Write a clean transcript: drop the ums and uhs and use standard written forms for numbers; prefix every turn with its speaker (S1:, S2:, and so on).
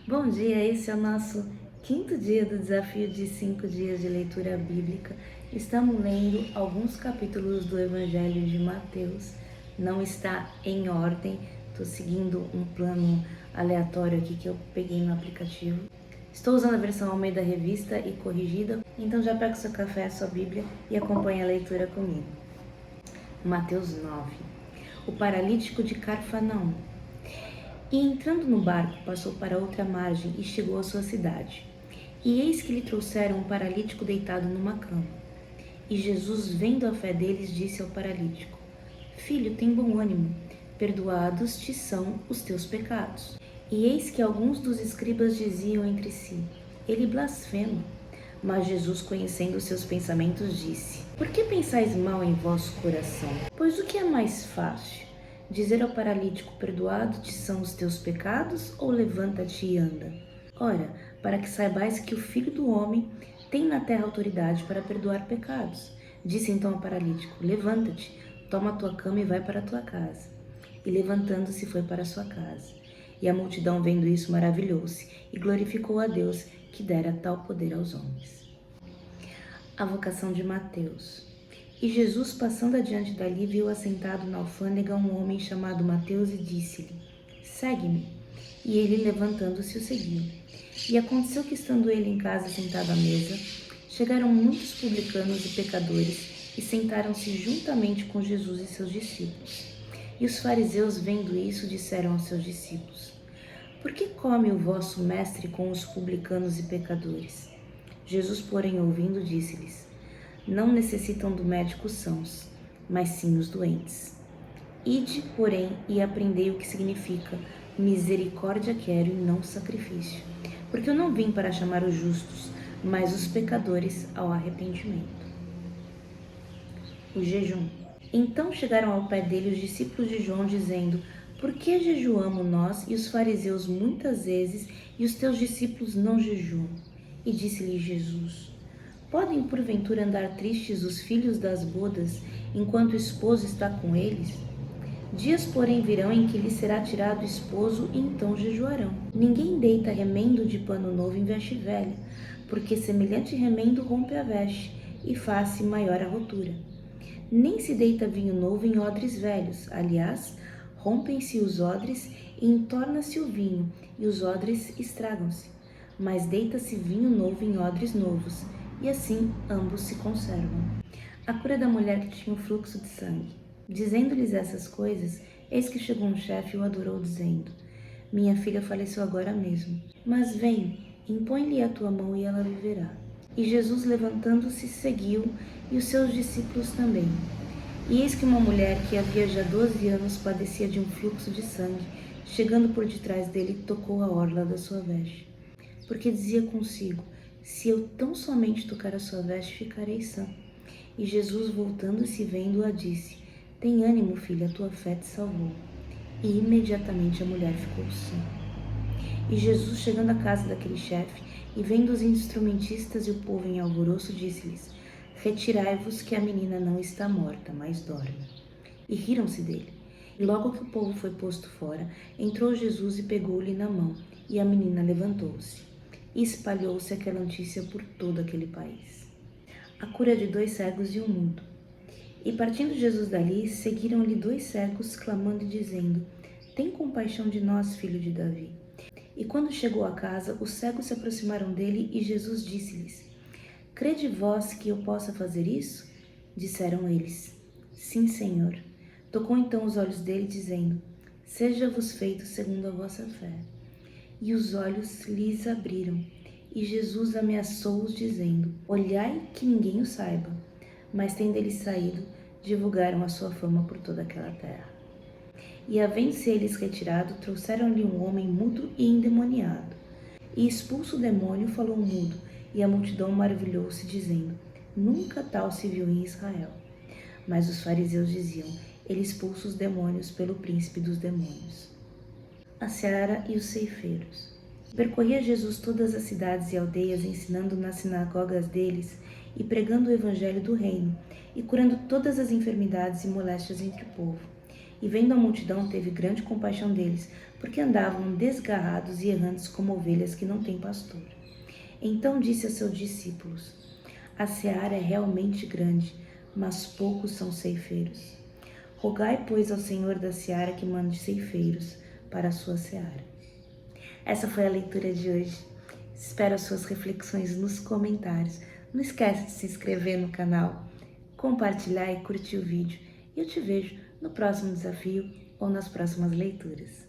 S1: Bom dia, esse é o nosso quinto dia do desafio de 5 dias de leitura bíblica. Estamos lendo alguns capítulos do Evangelho de Mateus. Não está em ordem, estou seguindo um plano aleatório aqui que eu peguei no aplicativo. Estou usando a versão Almeida Revista e corrigida, então já pega o seu café, sua Bíblia e acompanha a leitura comigo. Mateus 9. O paralítico de Cafarnaum. E entrando no barco, passou para outra margem e chegou à sua cidade. E eis que lhe trouxeram um paralítico deitado numa cama. E Jesus, vendo a fé deles, disse ao paralítico: Filho, tem bom ânimo, perdoados te são os teus pecados. E eis que alguns dos escribas diziam entre si: Ele blasfema. Mas Jesus, conhecendo os seus pensamentos, disse: Por que pensais mal em vosso coração? Pois o que é mais fácil? Dizer ao paralítico: perdoado te são os teus pecados, ou levanta-te e anda? Ora, para que saibais que o Filho do Homem tem na terra autoridade para perdoar pecados. Disse então ao paralítico: levanta-te, toma a tua cama e vai para a tua casa. E levantando-se foi para a sua casa. E a multidão, vendo isso, maravilhou-se e glorificou a Deus, que dera tal poder aos homens. A vocação de Mateus. E Jesus, passando adiante dali, viu assentado na alfândega um homem chamado Mateus e disse-lhe: Segue-me. E ele, levantando-se, o seguiu. E aconteceu que, estando ele em casa sentado à mesa, chegaram muitos publicanos e pecadores e sentaram-se juntamente com Jesus e seus discípulos. E os fariseus, vendo isso, disseram aos seus discípulos: Por que come o vosso mestre com os publicanos e pecadores? Jesus, porém, ouvindo, disse-lhes: Não necessitam do médico os sãos, mas sim os doentes. Ide, porém, e aprendei o que significa: misericórdia quero e não sacrifício. Porque eu não vim para chamar os justos, mas os pecadores ao arrependimento. O jejum. Então chegaram ao pé dele os discípulos de João, dizendo: Por que jejuamos nós e os fariseus muitas vezes, e os teus discípulos não jejuam? E disse-lhe Jesus: Podem porventura andar tristes os filhos das bodas, enquanto o esposo está com eles? Dias, porém, virão em que lhes será tirado o esposo, e então jejuarão. Ninguém deita remendo de pano novo em veste velha, porque semelhante remendo rompe a veste, e faz-se maior a rotura. Nem se deita vinho novo em odres velhos, aliás, rompem-se os odres e entorna-se o vinho, e os odres estragam-se. Mas deita-se vinho novo em odres novos, e assim ambos se conservam. A cura da mulher que tinha o fluxo de sangue. Dizendo-lhes essas coisas, eis que chegou um chefe e o adorou, dizendo: Minha filha faleceu agora mesmo, mas vem, impõe-lhe a tua mão e ela viverá. E Jesus, levantando-se, seguiu, e os seus discípulos também. E eis que uma mulher que havia já 12 anos padecia de um fluxo de sangue, chegando por detrás dele, tocou a orla da sua veste. Porque dizia consigo: Se eu tão somente tocar a sua veste, ficarei sã. E Jesus, voltando-se e vendo-a, disse: Tem ânimo, filha, a tua fé te salvou. E imediatamente a mulher ficou sã. E Jesus, chegando à casa daquele chefe, e vendo os instrumentistas e o povo em alvoroço, disse-lhes: Retirai-vos, que a menina não está morta, mas dorme. E riram-se dele. E logo que o povo foi posto fora, entrou Jesus e pegou-lhe na mão, e a menina levantou-se. E espalhou-se aquela notícia por todo aquele país. A cura de 2 cegos e um mudo. E partindo Jesus dali, seguiram-lhe 2 cegos, clamando e dizendo: Tem compaixão de nós, filho de Davi. E quando chegou à casa, os cegos se aproximaram dele, e Jesus disse-lhes: Crede vós que eu possa fazer isso? Disseram eles: Sim, Senhor. Tocou então os olhos dele, dizendo: Seja-vos feito segundo a vossa fé. E os olhos lhes abriram, e Jesus ameaçou-os, dizendo: Olhai que ninguém o saiba. Mas tendo eles saído, divulgaram a sua fama por toda aquela terra. E havendo-se eles retirado, trouxeram-lhe um homem mudo e endemoniado. E expulso o demônio, falou mudo, e a multidão maravilhou-se, dizendo: Nunca tal se viu em Israel. Mas os fariseus diziam: Ele expulsa os demônios pelo príncipe dos demônios. A seara e os ceifeiros. Percorria Jesus todas as cidades e aldeias, ensinando nas sinagogas deles e pregando o evangelho do reino, e curando todas as enfermidades e moléstias entre o povo. E vendo a multidão, teve grande compaixão deles, porque andavam desgarrados e errantes como ovelhas que não têm pastor. Então disse a seus discípulos: A seara é realmente grande, mas poucos são ceifeiros. Rogai, pois, ao Senhor da seara que mande ceifeiros para a sua seara. Essa foi a leitura de hoje. Espero as suas reflexões nos comentários. Não esquece de se inscrever no canal, compartilhar e curtir o vídeo. E eu te vejo no próximo desafio ou nas próximas leituras.